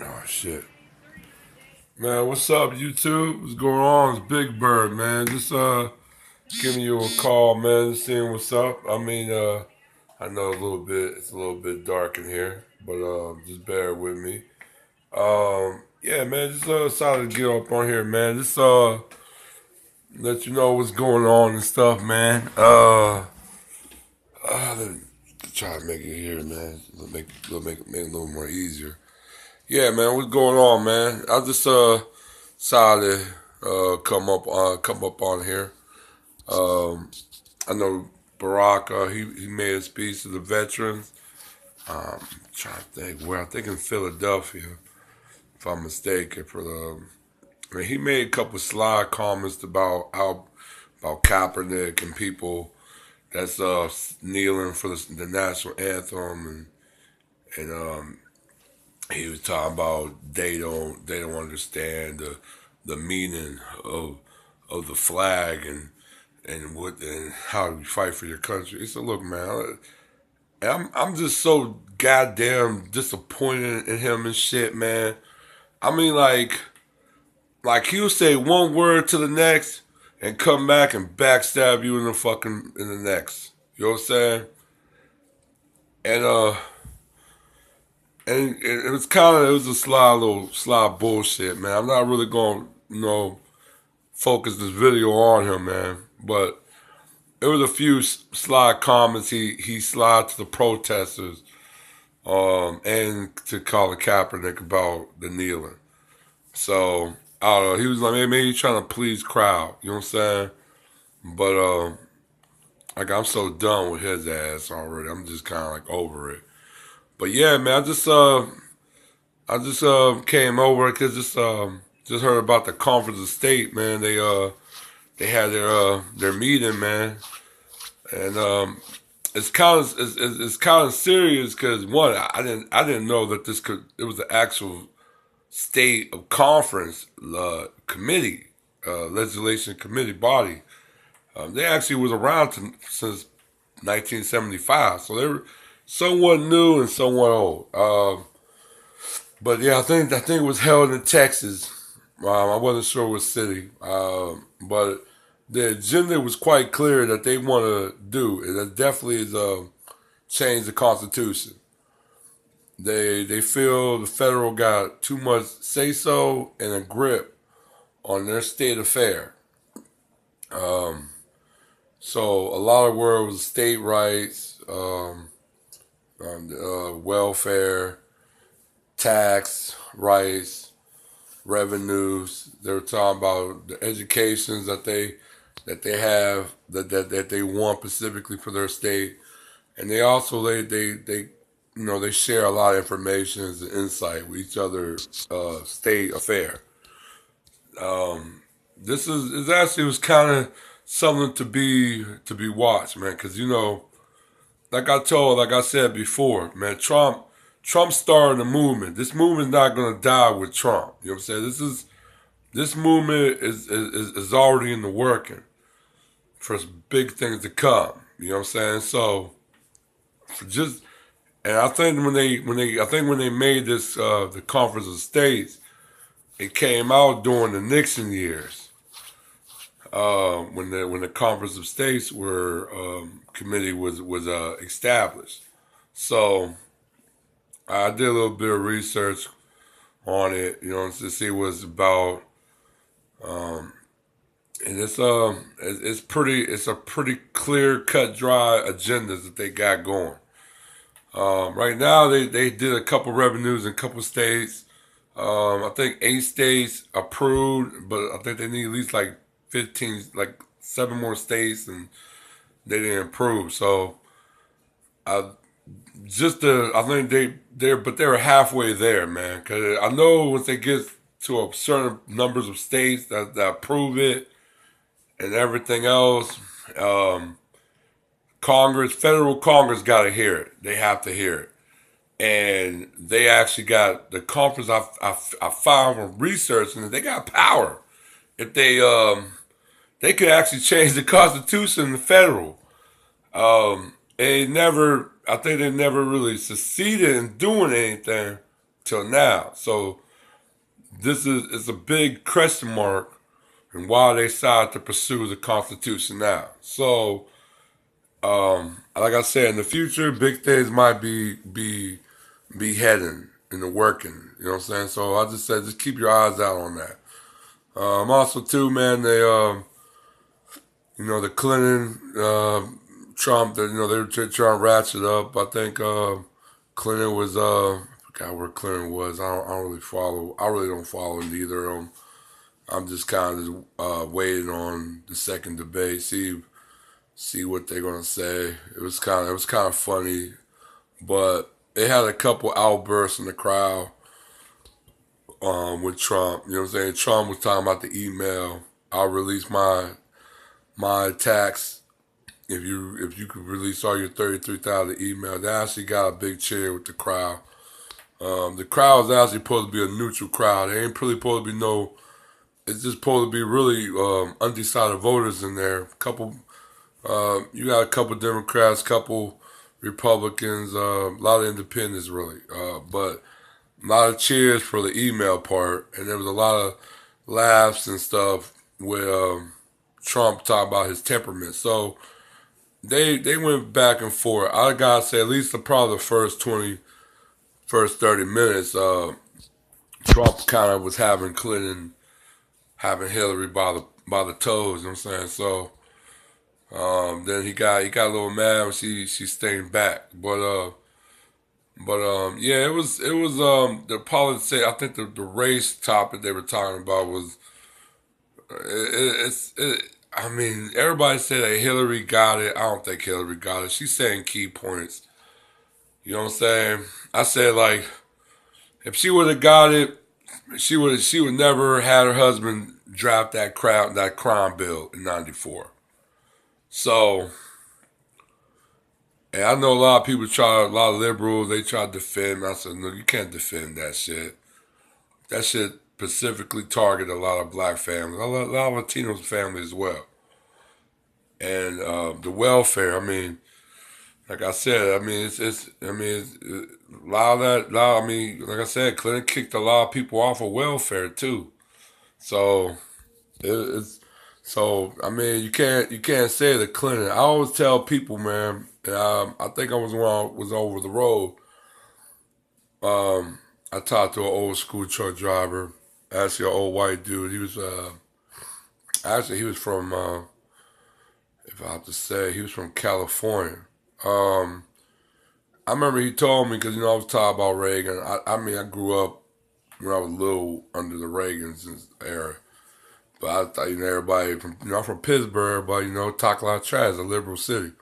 Oh shit. Man, what's up, YouTube? What's going on? It's Big Bird, man. Just giving you a call, man, just seeing what's up. I know it's a little bit dark in here, but just bear with me. Yeah, man, just decided to get up on here, man. Just let you know what's going on and stuff, man. Let me try to make it here, man. Make it a little more easier. Yeah, man, what's going on, man? I just decided to come up on here. Um, I know Barack, he made a speech to the veterans. Trying to think where, I think in Philadelphia, if I'm mistaken. I mean, he made a couple sly comments about Kaepernick and people that's kneeling for the national anthem, and he was talking about they don't understand the meaning of the flag and how you fight for your country. He said, "Look, man, I'm just so goddamn disappointed in him and shit, man. I mean, like he'll say one word to the next and come back and backstab you in the next. You know what I'm saying? And and it was it was a sly bullshit, man. I'm not really going to focus this video on him, man, but there was a few sly comments he slid to the protesters, and to Colin Kaepernick about the kneeling. So I don't know. He was like maybe he's trying to please crowd. You know what I'm saying? But like I'm so done with his ass already. I'm just kind of like over it. But yeah, man, I just came over because just heard about the conference of state, man. They had their meeting, man, and it's kind of serious because one, I didn't know that it was the actual state of conference committee, legislation committee body. They actually was around since 1975, so they were somewhat new and somewhat old. But yeah, I think it was held in Texas. I wasn't sure what city, but the agenda was quite clear that they want to do. It definitely is change the Constitution. They feel the federal got too much say so and a grip on their state affair. Um, so a lot of word was state rights, welfare, tax rights, revenues. They were talking about the educations that they have that they want specifically for their state, and they also they they share a lot of information and insight with each other state affair. This is actually was kind of something to be watched, man, because like I said before, man, Trump started a movement. This movement's not gonna die with Trump. You know what I'm saying? This movement is already in the working for big things to come. You know what I'm saying? So for just and I think when they made this the conference of states, it came out during the Nixon years, when the conference of states were committee was established. So I did a little bit of research on it, to see what it's about. Um, and it's a pretty clear, cut, dry agenda that they got going. Right now, they did a couple revenues in a couple states. I think 8 states approved, but I think they need at least like 15, like seven more states, and they didn't approve. So I I think they're halfway there, man. Cause I know once they get to a certain numbers of states that approve it and everything else, um, federal Congress got to hear it. They have to hear it. And they actually got the conference. I found from researching that they got power. If they could actually change the Constitution, the federal. I think they never really succeeded in doing anything till now. So this is a big question mark and why they decided to pursue the Constitution now. So, like I said, in the future, big things might be heading and the working. You know what I'm saying? So I just said, just keep your eyes out on that. Also, too, man, they, the Clinton, Trump, they were trying to ratchet up. I think Clinton was, I forgot where Clinton was. I don't really follow. I really don't follow neither of them. I'm just kind of waiting on the second debate, see what they're gonna say. It was kind of funny, but they had a couple outbursts in the crowd with Trump. You know what I'm saying? Trump was talking about the email. I'll release my tax if you could release all your 33,000 emails. They actually got a big cheer with the crowd. The crowd is actually supposed to be a neutral crowd. It ain't really supposed to be no. It's just supposed to be really undecided voters in there. You got a couple Democrats, couple Republicans, a lot of independents really, but a lot of cheers for the email part, and there was a lot of laughs and stuff with Trump talking about his temperament. So they went back and forth. I gotta say, at least probably the first 30 minutes, Trump kind of was having Hillary by the toes. You know what I'm saying? So then he got a little mad when she stayed back, but yeah, it was the politics. I think the race topic they were talking about was I mean, everybody said that Hillary got it. I don't think Hillary got it. She's saying key points. You know what I'm saying? I said, like, if she would have got it, she would never had her husband draft that crime bill in '94. So, and I know a lot of people a lot of liberals, they try to defend me. I said, no, you can't defend that shit. That shit specifically target a lot of black families, a lot of Latino families as well. And the welfare, I mean, like I said, I mean, a lot of I mean, like I said, Clinton kicked a lot of people off of welfare too. So it's I mean, you can't say the Clinton. I always tell people, man. I think I was when I was over the road. I talked to an old school truck driver, actually an old white dude. He was actually he was from if I have to say he was from California. Um, I remember he told me because I was talking about Reagan. I mean I grew up when I was little under the Reagan's era. But I thought, everybody from, I'm from Pittsburgh, but, talk a lot of trash, a liberal city.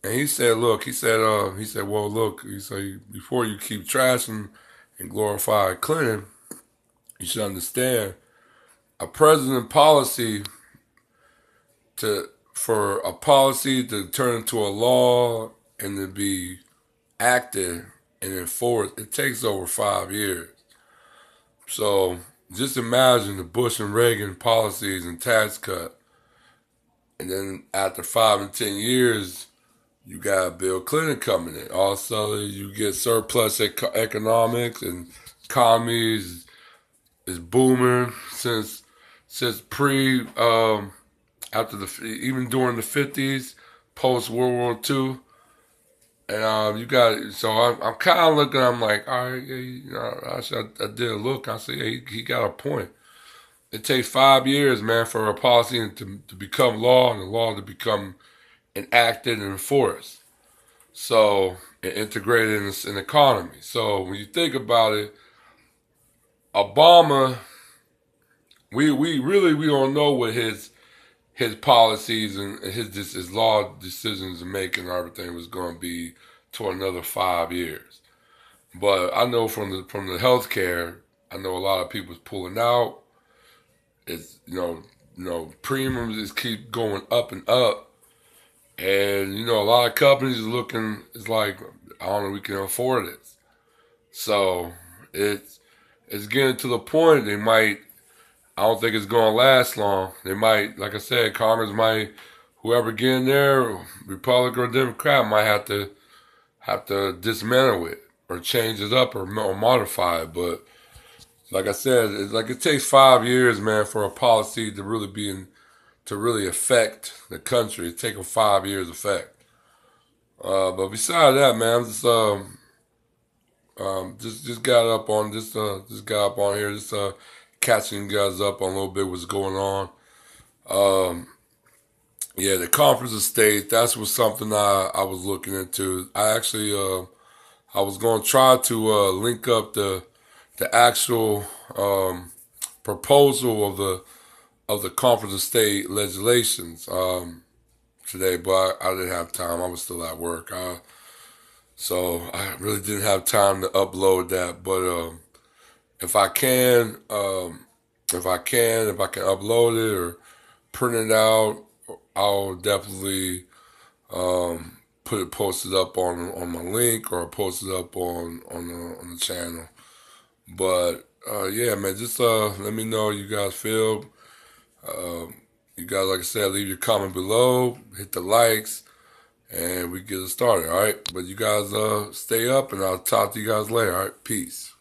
And he said, look, well, look, he said, before you keep trashing and glorify Clinton, you should understand a president policy for a policy to turn into a law and to be acted and enforced, it takes over 5 years. So just imagine the Bush and Reagan policies and tax cut. And then after 5 and 10 years, you got Bill Clinton coming in. Also, you get surplus economics and economy is booming since after even during the 50s, post World War II. And you got so I'm kind of looking. I'm like, all right, yeah, I did a look. I said, yeah, he got a point. It takes 5 years, man, for a policy to become law and the law to become enacted and enforced. So and integrated in the economy. So when you think about it, Obama, we don't know what his policies and his law decisions and making and everything was going to be to another 5 years. But I know from the healthcare, I know a lot of people's pulling out. It's premiums just keep going up and up, and a lot of companies are looking. It's like I don't know, we can afford it. So it's getting to the point they might. I don't think it's going to last long. They might, like I said, Congress might, whoever get in there, Republican or Democrat, might have to dismantle it. or change it up or modify it. But like I said, it takes 5 years, man, for a policy to really to really affect the country. It's taking 5 years effect. But besides that, man, I'm just got up on just got up on here, catching you guys up on a little bit what's going on. Um, yeah, the conference of states. That's was something I was looking into. I was going to try to link up the actual proposal of the conference of state legislations today, but I didn't have time. I was still at work. So I really didn't have time to upload that. But if I can, if I can upload it or print it out, I'll definitely put it posted up on my link or post it up on the channel. But yeah, man, just let me know how you guys feel. You guys, like I said, leave your comment below, hit the likes, and we get it started. All right, but you guys stay up, and I'll talk to you guys later. All right, peace.